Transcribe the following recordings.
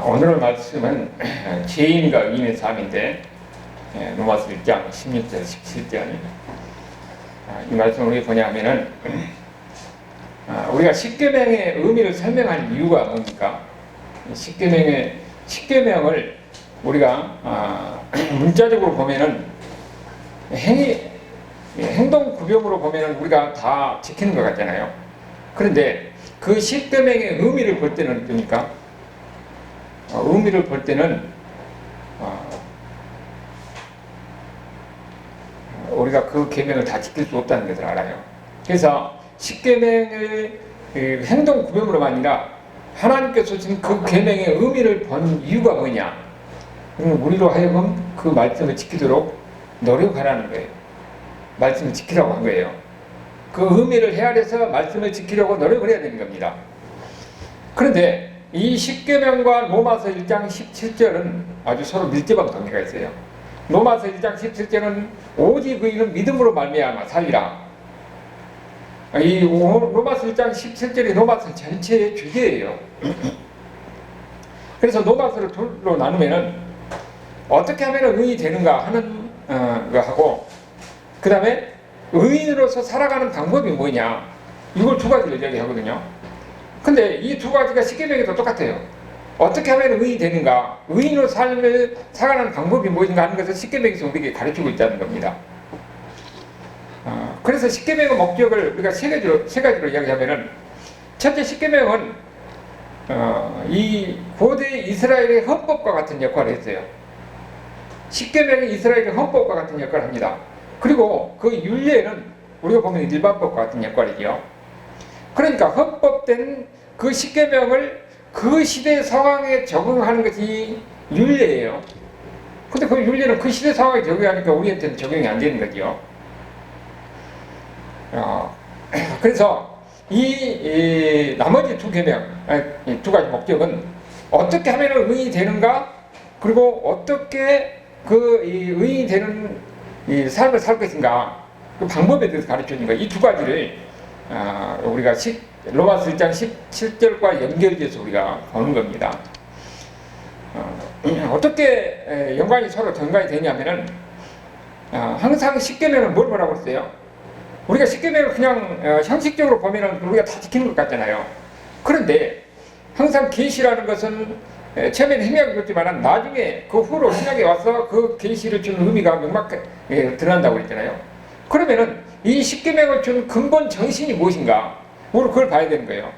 오늘 말씀은 죄인과 의인의 삶인데 로마서 1장 16절 17절 이 말씀을 우리 보냐면은 우리가 십계명의 의미를 설명할 이유가 뭡니까? 십계명을 우리가 문자적으로 보면은 행동 구별으로 보면은 우리가 다 지키는 것 같잖아요. 그런데 그 십계명의 의미를 볼 때는 어떻습니까? 의미를 볼 때는 우리가 그 계명을 다 지킬 수 없다는 것을 알아요. 그래서 십계명의 행동 구별으로만 아니라 하나님께서 주신 그 계명의 의미를 본 이유가 뭐냐? 그러면 우리로 하여금 그 말씀을 지키도록 노력하라는 거예요. 말씀을 지키라고 한 거예요. 그 의미를 헤아려서 말씀을 지키려고 노력을 해야 되는 겁니다. 그런데 이 십계명과 로마서 1장 17절은 아주 서로 밀접한 관계가 있어요. 로마서 1장 17절은 오직 의인은 믿음으로 말미암아 살리라. 이 로마서 1장 17절이 로마서 전체의 주제예요. 그래서 로마서를 둘로 나누면은 어떻게 하면 의인이 되는가 하는 거하고, 그 다음에 의인으로서 살아가는 방법이 뭐냐, 이걸 두 가지를 이야기하거든요. 근데 이 두 가지가 십계명에도 똑같아요. 어떻게 하면 의인이 되는가, 의인으로 삶을 살아가는 방법이 무엇인가 하는 것을 십계명에서 우리에게 가르치고 있다는 겁니다. 그래서 십계명의 목적을 우리가 세 가지로 이야기하면은, 첫째, 십계명은 이 고대 이스라엘의 헌법과 같은 역할을 했어요. 십계명이 이스라엘의 헌법과 같은 역할을 합니다. 그리고 그 율례는 우리가 보면 일반법과 같은 역할이죠. 그러니까 헌법된 그 십계명을 그 시대 상황에 적응하는 것이 율례예요. 근데 그 율례는 그 시대 상황에 적용하니까 우리한테는 적용이 안 되는 거죠. 그래서 이 나머지 두 계명, 두 가지 목적은 어떻게 하면 의인이 되는가, 그리고 어떻게 그 의인이 되는 이 삶을 살 것인가, 그 방법에 대해서 가르쳐주는 거. 이 두 가지를 우리가 로마서 1장 17절과 연결돼서 우리가 보는 겁니다. 어떻게 서로 연관이 되냐면은, 항상 십계명은 뭘 뭐라고 했어요? 우리가 십계명을 그냥 형식적으로 보면은 우리가 다 지키는 것 같잖아요. 그런데 항상 계시라는 것은 처음에는 생략이 됐지만 나중에 그 후로 생략이 와서 그 계시를 주는 의미가 명확하게 드러난다고 그랬잖아요. 그러면은 이 십계명을 준 근본 정신이 무엇인가, 우리 그걸 봐야 되는 거예요.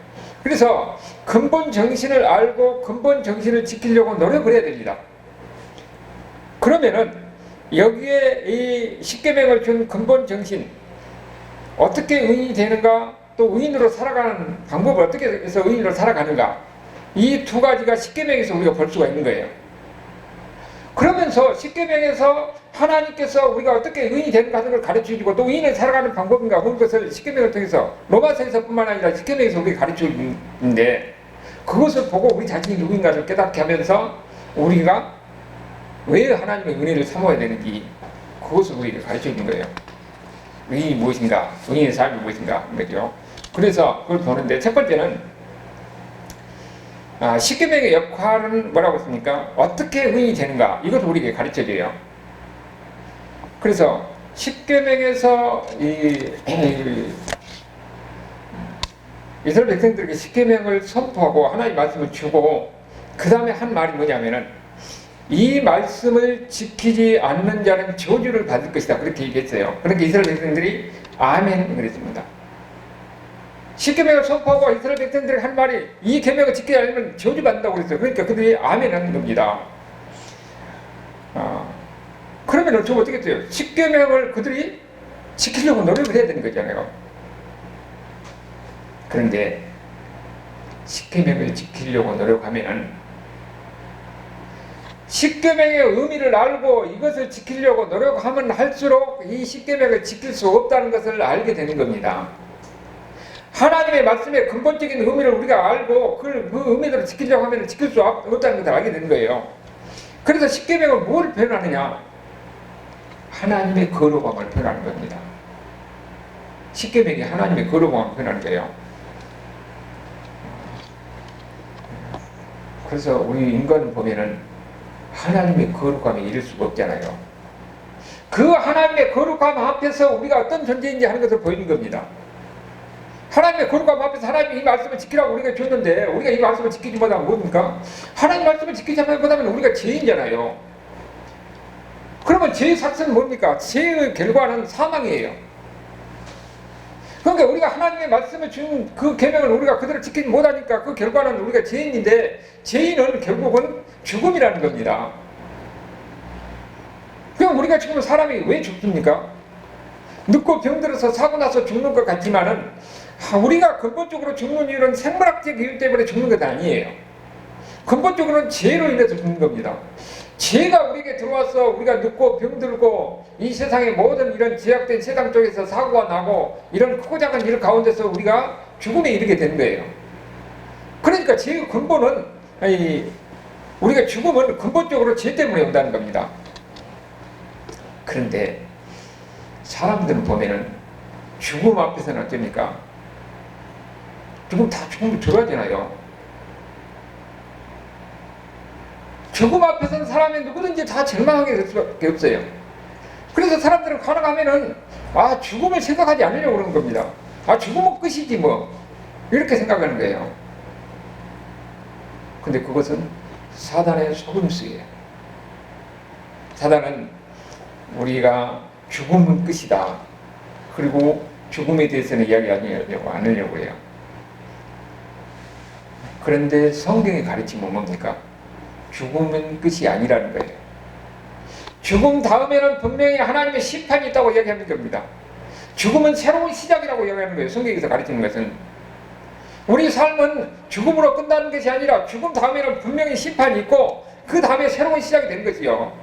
그래서 근본 정신을 알고 근본 정신을 지키려고 노력을 해야 됩니다. 그러면은 여기에 이 십계명을 준 근본 정신, 어떻게 의인이 되는가, 또 의인으로 살아가는 방법을 어떻게 해서 의인으로 살아가는가, 이 두 가지가 십계명에서 우리가 볼 수가 있는 거예요. 그러면서 십계명에서 하나님께서 우리가 어떻게 의인이 되는가 하는 걸 가르쳐주고, 또 의인을 살아가는 방법인가 그런 것을 십계명을 통해서, 로마서에서뿐만 아니라 십계명에서 우리가 가르쳐주는데, 그것을 보고 우리 자신이 누구인가를 깨닫게 하면서 우리가 왜 하나님의 은혜를 사모해야 되는지, 그것을 우리에게 가르쳐주는 거예요. 의인이 무엇인가, 의인의 삶이 무엇인가 하는 거죠. 그래서 그걸 보는데, 첫 번째는 십계명의 역할은 뭐라고 했습니까? 어떻게 의인이 되는가, 이것을 우리에게 가르쳐줘요. 그래서 십계명에서 이스라엘 백성들에게 십계명을 선포하고 하나님의 말씀을 주고, 그 다음에 한 말이 뭐냐면은, 이 말씀을 지키지 않는 자는 저주를 받을 것이다, 그렇게 얘기했어요. 그러니까 이스라엘 백성들이 아멘 그랬습니다. 십계명을 선포하고 이스라엘 백성들이 한 말이, 이 계명을 지키지 않으면 저주받는다고 그랬어요. 그러니까 그들이 아멘 하는 겁니다. 그러면 저 어떻게 돼요? 십계명을 그들이 지키려고 노력을 해야 되는 거잖아요. 그런데 십계명을 지키려고 노력하면은, 십계명의 의미를 알고 이것을 지키려고 노력하면 할수록 이 십계명을 지킬 수 없다는 것을 알게 되는 겁니다. 하나님의 말씀의 근본적인 의미를 우리가 알고 그 의미대로 지키려고 하면 지킬 수 없다는 것을 알게 되는 거예요. 그래서 십계명은 뭘 표현하느냐? 하나님의 거룩함을 표현하는 겁니다. 십계명이 하나님의 거룩함을 표현하는 거예요. 그래서 우리 인간을 보면은 하나님의 거룩함에 이를 수가 없잖아요. 그 하나님의 거룩함 앞에서 우리가 어떤 존재인지 하는 것을 보이는 겁니다. 하나님의 거룩함 앞에서 하나님이 이 말씀을 지키라고 우리가 줬는데 우리가 이 말씀을 지키지 못하면 뭡니까? 하나님 말씀을 지키지 못하면 우리가 죄인이잖아요. 그러면 죄의 삭스는 뭡니까? 죄의 결과는 사망이에요. 그러니까 우리가 하나님의 말씀을 준 그 계명을 우리가 그대로 지키지 못하니까 그 결과는 우리가 죄인인데, 죄인은 결국은 죽음이라는 겁니다. 그럼 우리가 지금 사람이 왜 죽습니까? 늙고 병들어서 사고 나서 죽는 것 같지만은 우리가 근본적으로 죽는 이유는 생물학적 이유 때문에 죽는 것 아니에요. 근본적으로는 죄로 인해서 죽는 겁니다. 죄가 우리에게 들어와서 우리가 늙고 병들고 이 세상의 모든 이런 제약된 세상 쪽에서 사고가 나고 이런 크고 작은 일 가운데서 우리가 죽음에 이르게 되는 거예요. 그러니까 죄의 근본은, 우리가 죽음은 근본적으로 죄 때문에 온다는 겁니다. 그런데 사람들은 보면은 죽음 앞에서는 어쩝니까? 죽음 다 죽음을 들어가잖아요. 죽음 앞에서는 사람이 누구든지 다 절망하게 될 수밖에 없어요. 그래서 사람들은 가능하면은 죽음을 생각하지 않으려고 그러는 겁니다. 죽음은 끝이지 뭐, 이렇게 생각하는 거예요. 근데 그것은 사단의 속임수예요. 사단은 우리가 죽음은 끝이다, 그리고 죽음에 대해서는 이야기하지 않으려고 해요. 그런데 성경의 가르침은 뭡니까? 죽음은 끝이 아니라는 거예요. 죽음 다음에는 분명히 하나님의 심판이 있다고 이야기하는 겁니다. 죽음은 새로운 시작이라고 이야기하는 거예요. 성경에서 가르치는 것은. 우리 삶은 죽음으로 끝나는 것이 아니라 죽음 다음에는 분명히 심판이 있고 그 다음에 새로운 시작이 되는 거지요.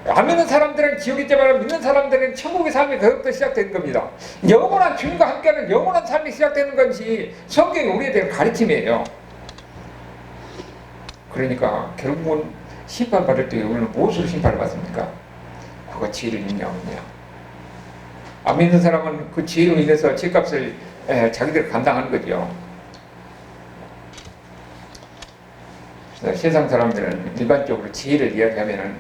안 믿는 사람들은 지옥이 있지만 믿는 사람들은 천국의 삶이 그것부터 시작되는 겁니다. 영원한 주님과 함께하는 영원한 삶이 시작되는 것이 성경이 우리에 대한 가르침이에요. 그러니까 결국은 심판받을 때 우리는 무엇으로 심판을 받습니까? 그가 죄를 있냐 없냐. 안 믿는 사람은 그 죄로 인해서 죄값을 자기들 감당하는 거죠. 그래서 세상 사람들은 일반적으로 죄를 이야기하면은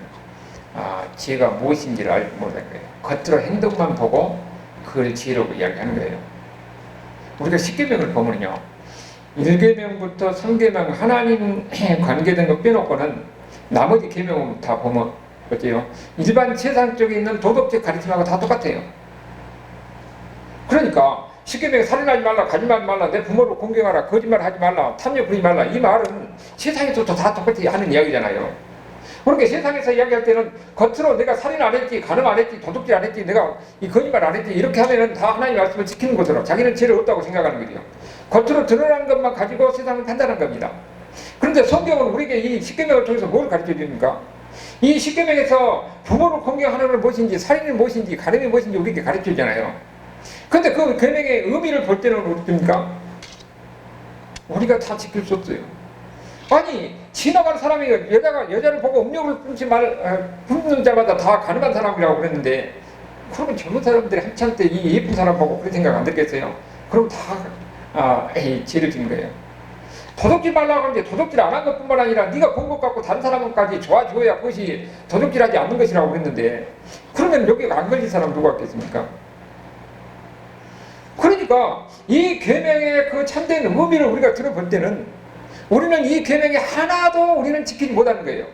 죄가 무엇인지를 알지 못하는 거예요. 겉으로 행동만 보고 그걸 죄라고 이야기하는 거예요. 우리가 10계명을 보면요, 1계명부터 3계명 하나님 관계된 거 빼놓고는 나머지 계명은 다 보면 어때요? 일반 세상 쪽에 있는 도덕적 가르침하고 다 똑같아요. 그러니까 10계명에 살인하지 말라, 가지하지 말라, 내 부모를 공경하라, 거짓말하지 말라, 탐욕 부리지 말라, 이 말은 세상에서도 다 똑같이 하는 이야기잖아요. 그러니까 세상에서 이야기할 때는 겉으로 내가 살인 안 했지, 간음 안 했지, 도둑질 안 했지, 내가 이 거짓말 안 했지, 이렇게 하면은 다 하나님 말씀을 지키는 것으로 자기는 죄를 없다고 생각하는 거죠. 겉으로 드러난 것만 가지고 세상을 판단한 겁니다. 그런데 성경은 우리에게 이 10계명을 통해서 뭘 가르쳐 줍니까? 이 10계명에서 부모를 공경하는 건 무엇인지, 살인이 무엇인지, 간음이 무엇인지 우리에게 가르쳐 주잖아요. 그런데 그 계명의 의미를 볼 때는 어떻습니까? 우리가 다 지킬 수 없어요. 아니, 지나가는 사람이 여자를 보고 음욕을 품는 자마다 다 가늠한 사람이라고 그랬는데, 그러면 젊은 사람들이 한참 때 이 예쁜 사람 보고 그런 생각 안 들겠어요? 그럼 다 죄를 지는 거예요. 도둑질 말라고 하는데 도둑질 안 한 것뿐만 아니라 네가 본 것 같고 다른 사람까지 좋아줘야 그것이 도둑질하지 않는 것이라고 그랬는데, 그러면 여기 안 걸린 사람 누가 있겠습니까? 그러니까 이 계명의 그 참된 의미를 우리가 들어볼 때는 우리는 이 계명이 하나도 우리는 지키지 못하는 거예요.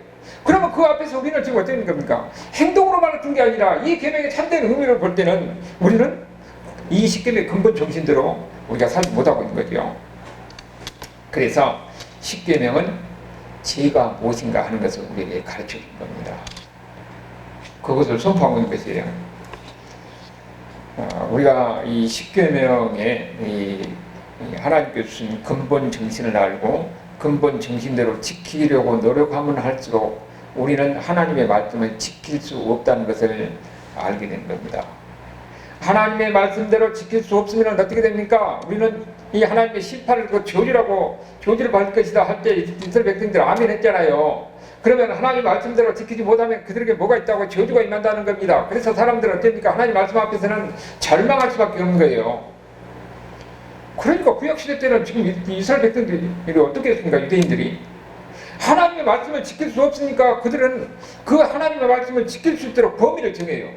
그러면 그 앞에서 우리는 지금 어떻게 되는 겁니까? 행동으로만 준 게 아니라 이 계명의 참된 의미를 볼 때는 우리는 이 10계명의 근본 정신대로 우리가 살지 못하고 있는 거죠. 그래서 10계명은 죄가 무엇인가 하는 것을 우리에게 가르쳐 준 겁니다. 그것을 선포하고 있는 것이에요. 우리가 이 10계명의 하나님께서 주신 근본 정신을 알고 근본 정신대로 지키려고 노력하면 할수록 우리는 하나님의 말씀을 지킬 수 없다는 것을 알게 된 겁니다. 하나님의 말씀대로 지킬 수 없으면 어떻게 됩니까? 우리는 이 하나님의 심판을 저주를 받을 것이다 할 때 이스라엘 백성들 아멘 했잖아요. 그러면 하나님 말씀대로 지키지 못하면 그들에게 뭐가 있다고 저주가 임한다는 겁니다. 그래서 사람들은 어떻습니까? 하나님 말씀 앞에서는 절망할 수밖에 없는 거예요. 그러니까 구약시대 때는 지금 이스라엘 백성들이 어떻게 했습니까? 유대인들이 하나님의 말씀을 지킬 수 없으니까 그들은 그 하나님의 말씀을 지킬 수 있도록 범위를 정해요.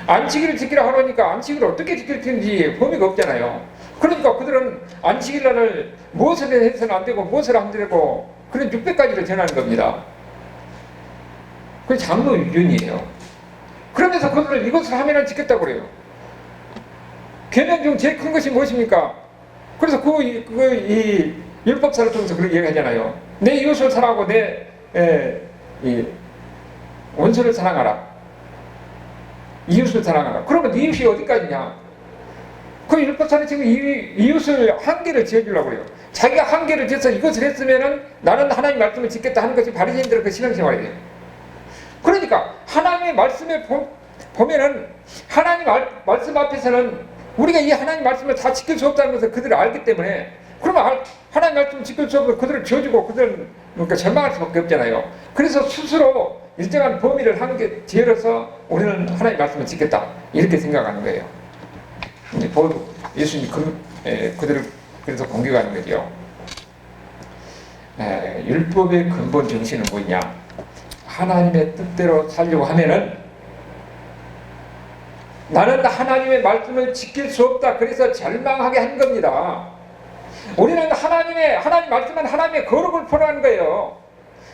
안식일을 지키라 하라니까 안식일을 어떻게 지킬 텐지 범위가 없잖아요. 그러니까 그들은 안식일 날을 무엇을 해서는 안 되고 무엇을 안 되고 그런 600가지를 전하는 겁니다. 그게 장로 유전이에요. 그러면서 그들은 이것을 하면은 지켰다고 그래요. 계명 중 제일 큰 것이 무엇입니까? 그래서 이 율법사를 통해서 그렇게 얘기하잖아요. 내 이웃을 사랑하고 내 원수를 사랑하라. 이웃을 사랑하라. 그러면 이웃이 어디까지냐? 그 율법사는 지금 이웃을 한계를 지어주려고 해요. 자기가 한계를 지어서 이것을 했으면은 나는 하나님 말씀을 지켰다 하는 것이 바리새인들의 그 신앙생활이에요. 그러니까 하나님의 말씀에 보면은 하나님 말씀 앞에서는 우리가 이 하나님 말씀을 다 지킬 수 없다는 것을 그들이 알기 때문에 그러면 하나님 말씀을 지킬 수 없고 그들을 지어주고 그들은 그러니까 절망할 수밖에 없잖아요. 그래서 스스로 일정한 범위를 한계 지어서 우리는 하나님 말씀을 지켰다 이렇게 생각하는 거예요. 예수님이 그들을 그래서 공격하는 거죠. 율법의 근본 정신은 뭐냐? 하나님의 뜻대로 살려고 하면은 나는 하나님의 말씀을 지킬 수 없다. 그래서 절망하게 한 겁니다. 우리는 하나님 말씀은 하나님의 거룩을 포함하는 거예요.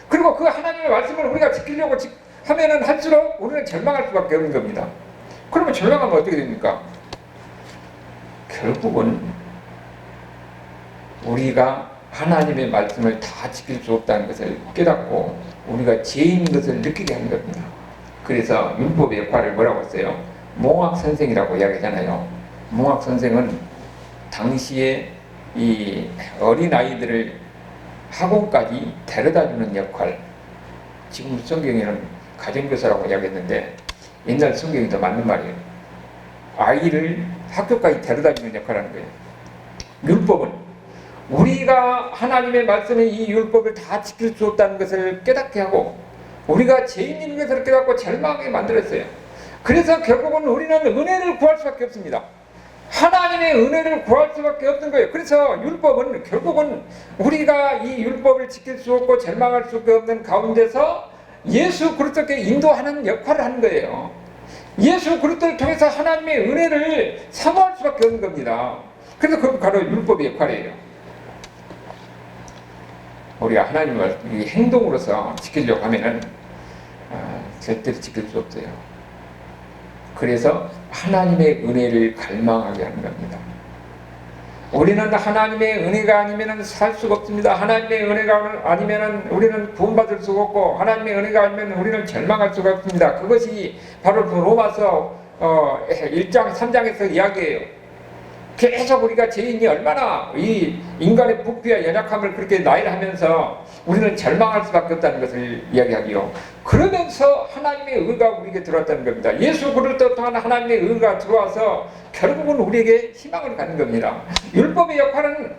그리고 그 하나님의 말씀을 우리가 지키려고 하면은 할수록 우리는 절망할 수밖에 없는 겁니다. 그러면 절망하면 어떻게 됩니까? 결국은 우리가 하나님의 말씀을 다 지킬 수 없다는 것을 깨닫고 우리가 죄인인 것을 느끼게 하는 겁니다. 그래서 율법의 역할을 뭐라고 했어요? 몽학선생이라고 이야기하잖아요. 몽학선생은 당시에 이 어린아이들을 학원까지 데려다주는 역할, 지금 성경에는 가정교사라고 이야기했는데 옛날 성경이 더 맞는 말이에요. 아이를 학교까지 데려다주는 역할을 하는 거예요. 율법은 우리가 하나님의 말씀의 이 율법을 다 지킬 수 없다는 것을 깨닫게 하고 우리가 죄인인 것을 깨닫고 절망하게 만들었어요. 그래서 결국은 우리는 은혜를 구할 수밖에 없습니다. 하나님의 은혜를 구할 수밖에 없는 거예요. 그래서 율법은 결국은 우리가 이 율법을 지킬 수 없고 절망할 수밖에 없는 가운데서 예수 그리스도께 인도하는 역할을 하는 거예요. 예수 그리스도를 통해서 하나님의 은혜를 사모할 수밖에 없는 겁니다. 그래서 그게 바로 율법의 역할이에요. 우리가 하나님을 행동으로서 지키려고 하면은 절대로 지킬 수 없어요. 그래서 하나님의 은혜를 갈망하게 하는 겁니다. 우리는 하나님의 은혜가 아니면 살 수가 없습니다. 하나님의 은혜가 아니면 우리는 구원받을 수가 없고 하나님의 은혜가 아니면 우리는 절망할 수가 없습니다. 그것이 바로 그 로마서 1장 3장에서 이야기해요. 계속 우리가 죄인이 얼마나 이 인간의 부피와 연약함을 그렇게 나열하면서 우리는 절망할 수밖에 없다는 것을 이야기하기요. 그러면서 하나님의 의가 우리에게 들어왔다는 겁니다. 예수 그리스도 통한 하나님의 의가 들어와서 결국은 우리에게 희망을 갖는 겁니다. 율법의 역할은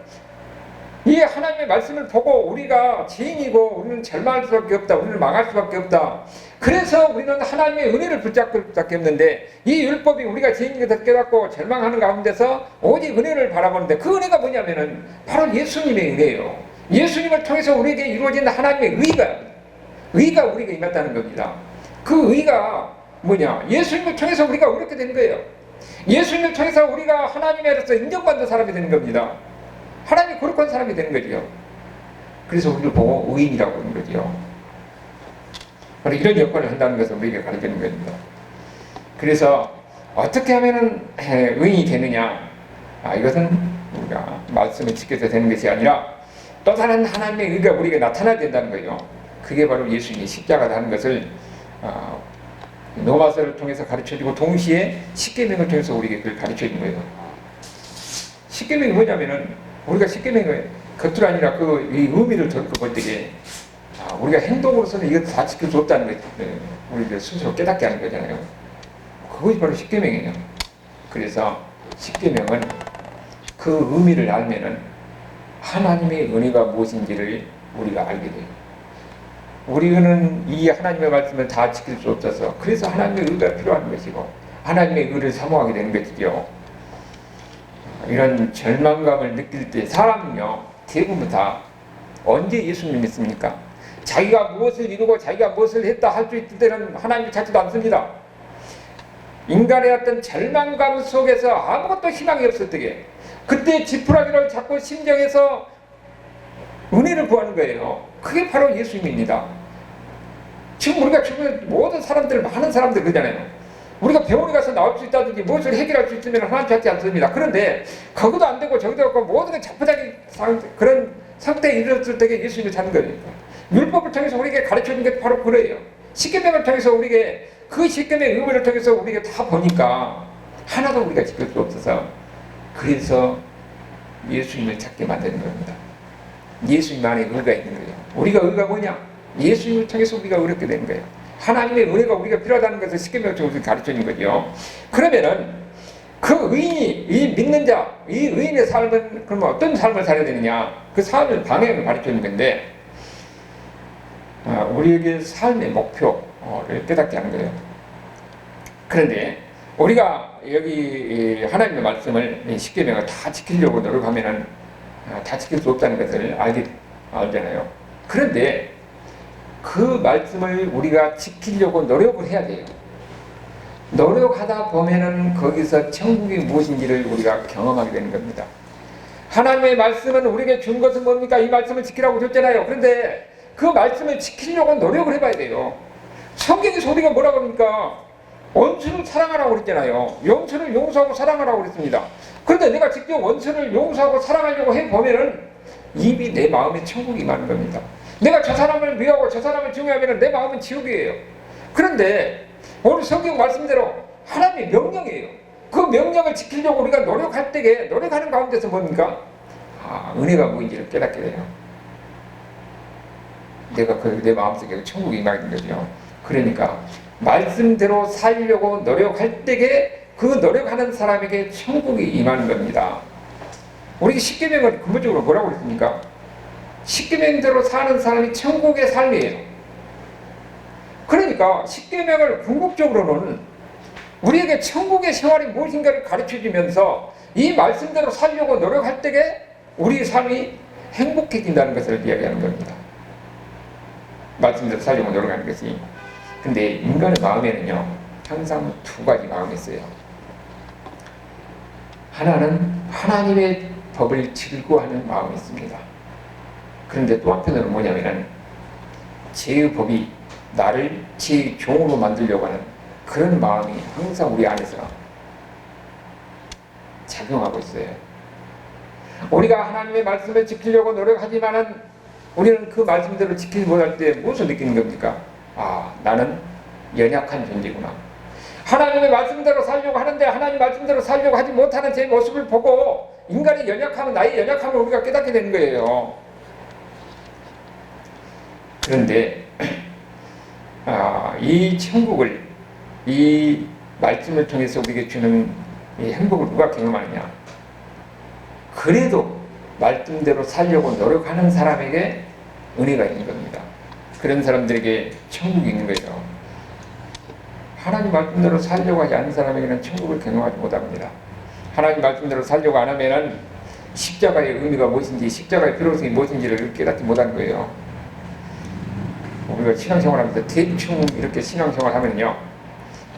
이 하나님의 말씀을 보고 우리가 죄인이고 우리는 절망할 수밖에 없다. 우리는 망할 수밖에 없다. 그래서 우리는 하나님의 은혜를 붙잡을 수밖에 없는데 이 율법이 우리가 죄인인 것을 깨닫고 절망하는 가운데서 오직 은혜를 바라보는데 그 은혜가 뭐냐면은 바로 예수님의 은혜예요. 예수님을 통해서 우리에게 이루어진 하나님의 의가 우리에게 임했다는 겁니다. 그 의가 뭐냐? 예수님을 통해서 우리가 이렇게 된 거예요. 예수님을 통해서 우리가 하나님으로서 인정받는 사람이 되는 겁니다. 하나님이 거룩한 사람이 되는 거죠. 그래서 우리를 보고 의인이라고 하는 거죠. 바로 이런 역할을 한다는 것을 우리에게 가르치는 겁니다. 그래서 어떻게 하면 의인이 되느냐? 이것은 우리가 말씀을 지켜서 되는 것이 아니라 또 다른 하나님의 의가 우리에게 나타나야 된다는 거예요. 그게 바로 예수님이 십자가라는 것을 로마서를 통해서 가르쳐주고 동시에 십계명을 통해서 우리에게 그걸 가르쳐주는 거예요. 십계명이 뭐냐면은 우리가 십계명을 겉으로 아니라 그 이 의미를 덜컥 볼 때에 우리가 행동으로서는 이것도 다 지킬 수 없다는 거죠. 우리가 스스로 깨닫게 하는 거잖아요. 그것이 바로 십계명이에요. 그래서 십계명은 그 의미를 알면은 하나님의 은혜가 무엇인지를 우리가 알게 돼요. 우리는 이 하나님의 말씀을 다 지킬 수 없어서 그래서 하나님의 의가 필요한 것이고 하나님의 의를 사모하게 되는 것이죠. 이런 절망감을 느낄 때 사람은요 대부분 다 언제 예수님 믿습니까? 자기가 무엇을 이루고 자기가 무엇을 했다 할 수 있을 때는 하나님이 찾지도 않습니다. 인간의 어떤 절망감 속에서 아무것도 희망이 없을 때에 그때 지푸라기를 잡고 심정에서 은혜를 구하는 거예요. 그게 바로 예수님입니다. 지금 우리가 주변에 모든 사람들, 많은 사람들 그러잖아요. 우리가 병원에 가서 나올 수 있다든지 무엇을 해결할 수 있으면 하나님 찾지 않습니다. 그런데 그것도 안 되고 저기도 없고 모든 게 자포자기 그런 상태에 이르렀을 때 예수님을 찾는 거니까. 율법을 통해서 우리에게 가르쳐준 게 바로 그래요. 십계명을 통해서 우리에게 그 십계명의 의무를 통해서 우리에게 다 보니까 하나도 우리가 지킬 수 없어서 그래서 예수님을 찾게 만드는 겁니다. 예수님 안에 의가 있는 거예요. 우리가 의가 뭐냐? 예수님을 통해서 우리가 의롭게 되는 거예요. 하나님의 은혜가 우리가 필요하다는 것을 십계명을 통해서 가르쳐준 거죠. 그러면은 그 의인이, 이 믿는 자, 이 의인의 삶은 그러면 어떤 삶을 살아야 되느냐? 그 삶을 방향을 가르쳐주는 건데 우리에게 삶의 목표를 깨닫게 하는 거예요. 그런데 우리가 여기 하나님의 말씀을 십계명을 다 지키려고 노력하면은 다 지킬 수 없다는 것을 알잖아요. 그런데 그 말씀을 우리가 지키려고 노력을 해야 돼요. 노력하다 보면은 거기서 천국이 무엇인지를 우리가 경험하게 되는 겁니다. 하나님의 말씀은 우리에게 준 것은 뭡니까? 이 말씀을 지키라고 줬잖아요. 그런데 그 말씀을 지키려고 노력을 해봐야 돼요. 성경에서 우리가 뭐라고 합니까? 원수를 사랑하라고 그랬잖아요. 원수를 용서하고 사랑하라고 그랬습니다. 그런데 내가 직접 원수를 용서하고 사랑하려고 해보면은 이미 내 마음에 천국이 임하는 겁니다. 내가 저 사람을 미워하고 저 사람을 중요하면 내 마음은 지옥이에요. 그런데 오늘 성경 말씀대로 하나님의 명령이에요. 그 명령을 지키려고 우리가 노력할 때에 노력하는 가운데서 뭡니까? 은혜가 뭔지를 깨닫게 돼요. 내가 내 마음속에 천국이 임하는 거죠. 그러니까 말씀대로 살려고 노력할 때에 그 노력하는 사람에게 천국이 임하는 겁니다. 우리 십계명은 근본적으로 뭐라고 그랬습니까? 십계명대로 사는 사람이 천국의 삶이에요. 그러니까 십계명을 궁극적으로는 우리에게 천국의 생활이 무엇인가를 가르쳐주면서 이 말씀대로 살려고 노력할 때에 우리의 삶이 행복해진다는 것을 이야기하는 겁니다. 말씀대로 살려고 노력하는 것이. 근데 인간의 마음에는요 항상 두 가지 마음이 있어요. 하나는 하나님의 법을 즐거워하는 마음이 있습니다. 그런데 또 한편으로는 뭐냐면은 제 법이 나를 제 종으로 만들려고 하는 그런 마음이 항상 우리 안에서 작용하고 있어요. 우리가 하나님의 말씀을 지키려고 노력하지만은 우리는 그 말씀대로 지키지 못할 때 무엇을 느끼는 겁니까? 나는 연약한 존재구나. 하나님의 말씀대로 살려고 하는데 하나님 말씀대로 살려고 하지 못하는 제 모습을 보고 인간의 연약함은 나의 연약함을 우리가 깨닫게 되는 거예요. 그런데 이 천국을 이 말씀을 통해서 우리에게 주는 이 행복을 누가 경험하느냐? 그래도 말씀대로 살려고 노력하는 사람에게 은혜가 있는 겁니다. 그런 사람들에게 천국이 있는 거죠. 하나님 말씀대로 살려고 하지 않는 사람에게는 천국을 경험하지 못합니다. 하나님 말씀대로 살려고 안 하면은 십자가의 의미가 무엇인지, 십자가의 필요성이 무엇인지를 깨닫지 못하는 거예요. 우리가 신앙생활하면서 대충 이렇게 신앙생활 하면요,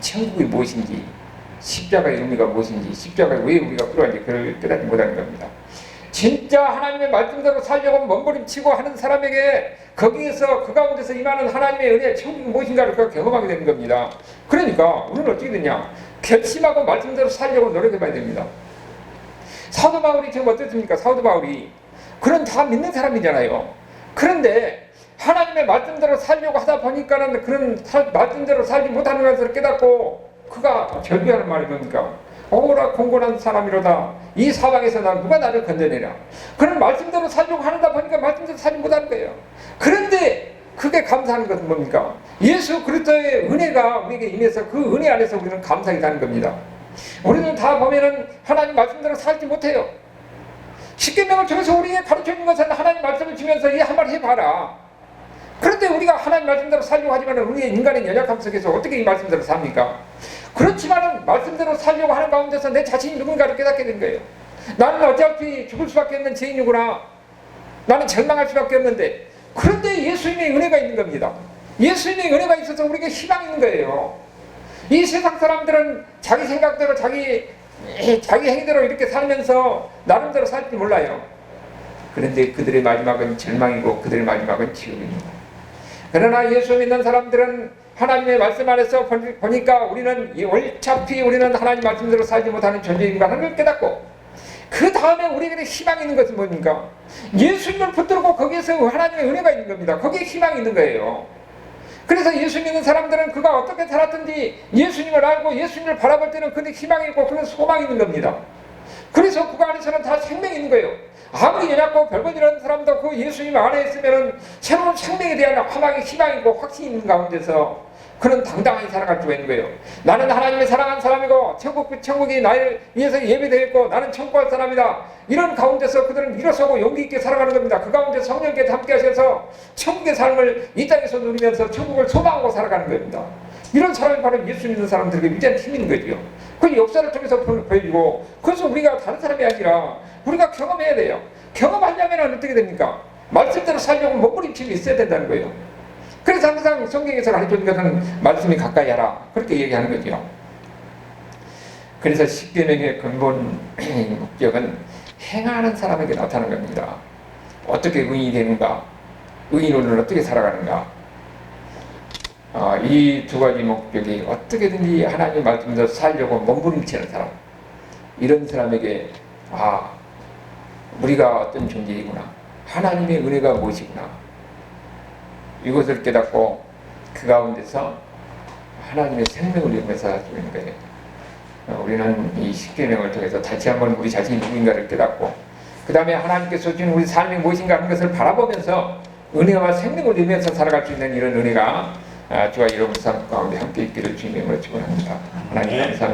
천국이 무엇인지, 십자가의 의미가 무엇인지, 십자가에 왜 우리가 필요한지 그걸 깨닫지 못하는 겁니다. 진짜 하나님의 말씀대로 살려고 몸부림치고 하는 사람에게 거기에서 그 가운데서 임하는 하나님의 은혜, 천국이 무엇인가를 경험하게 되는 겁니다. 그러니까 우리는 어떻게 되냐? 결심하고 말씀대로 살려고 노력해봐야 됩니다. 사도 바울이 지금 어떻습니까? 사도 바울이 그런 다 믿는 사람이잖아요. 그런데 하나님의 말씀대로 살려고 하다 보니까는 그런 말씀대로 살지 못하는 것을 깨닫고 그가 절규하는 말이 뭡니까? 오라 공고한 사람이로다. 이 사방에서 누가 나를 건져내랴. 그런 말씀대로 살려고 하다 보니까 말씀대로 살지 못하는 거예요. 그런데 그게 감사하는 것은 뭡니까? 예수 그리스도의 은혜가 우리에게 임해서 그 은혜 안에서 우리는 감사하게 사는 겁니다. 우리는 다 보면은 하나님 말씀대로 살지 못해요. 십계명을 통해서 우리에게 가르쳐준 것은 하나님 말씀을 주면서 이 한마디 해봐라. 그런데 우리가 하나님 말씀대로 살려고 하지만 우리의 인간의 연약함 속에서 어떻게 이 말씀대로 삽니까? 그렇지만은 말씀대로 살려고 하는 가운데서 내 자신이 누군가를 깨닫게 된 거예요. 나는 어차피 죽을 수밖에 없는 죄인이구나. 나는 절망할 수밖에 없는데 그런데 예수님의 은혜가 있는 겁니다. 예수님의 은혜가 있어서 우리에게 희망이 있는 거예요. 이 세상 사람들은 자기 생각대로 자기 행위대로 이렇게 살면서 나름대로 살지 몰라요. 그런데 그들의 마지막은 절망이고 그들의 마지막은 지옥입니다. 그러나 예수 믿는 사람들은 하나님의 말씀 안에서 보니까 우리는 어차피 우리는 하나님 말씀대로 살지 못하는 존재인가라는 걸 깨닫고, 그 다음에 우리에게 희망이 있는 것은 뭡니까? 예수님을 붙들고 거기에서 하나님의 은혜가 있는 겁니다. 거기에 희망이 있는 거예요. 그래서 예수 믿는 사람들은 그가 어떻게 살았든지 예수님을 알고 예수님을 바라볼 때는 그게 희망이 있고 그는 소망이 있는 겁니다. 그래서 그 안에서는 다 생명이 있는 거예요. 아무리 연약고 별것 이런 사람도 그 예수님 안에 있으면은 새로운 생명에 대한 희망이 있고 확신이 있는 가운데서 그는 당당하게 살아갈 수가 있는 거예요. 나는 하나님의 사랑한 사람이고 천국이 나를 위해서 예비되어 있고 나는 천국 갈 사람이다. 이런 가운데서 그들은 일어서고 용기 있게 살아가는 겁니다. 그 가운데 성령께서 함께 하셔서 천국의 삶을 이 땅에서 누리면서 천국을 소망하고 살아가는 겁니다. 이런 사람이 바로 예수 믿는 사람들에게 위대한 힘인 거죠. 그 역사를 통해서 보여주고, 그래서 우리가 다른 사람이 아니라 우리가 경험해야 돼요. 경험하려면 어떻게 됩니까? 말씀대로 살려고 몸부림침이 있어야 된다는 거예요. 그래서 항상 성경에서 가르쳐준 것은 말씀이 가까이 하라, 그렇게 얘기하는 거죠. 그래서 십계명의 근본 목적은 행하는 사람에게 나타나는 겁니다. 어떻게 의인이 되는가, 의인으로는 어떻게 살아가는가, 이 두 가지 목적이 어떻게든지 하나님의 말씀대로 살려고 몸부림치는 사람, 이런 사람에게 우리가 어떤 존재이구나, 하나님의 은혜가 무엇이구나, 이것을 깨닫고 그 가운데서 하나님의 생명을 이용해서 살고 있는 거예요. 우리는 이 십계명을 통해서 다시 한번 우리 자신이 누구인가를 깨닫고, 그 다음에 하나님께서 주신 우리 삶이 무엇인가 하는 것을 바라보면서 은혜와 생명을 이루면서 살아갈 수 있는 이런 은혜가 저와 여러분 삶 가운데 함께 있기를 주님으로 축원합니다. 하나님 감사합니다.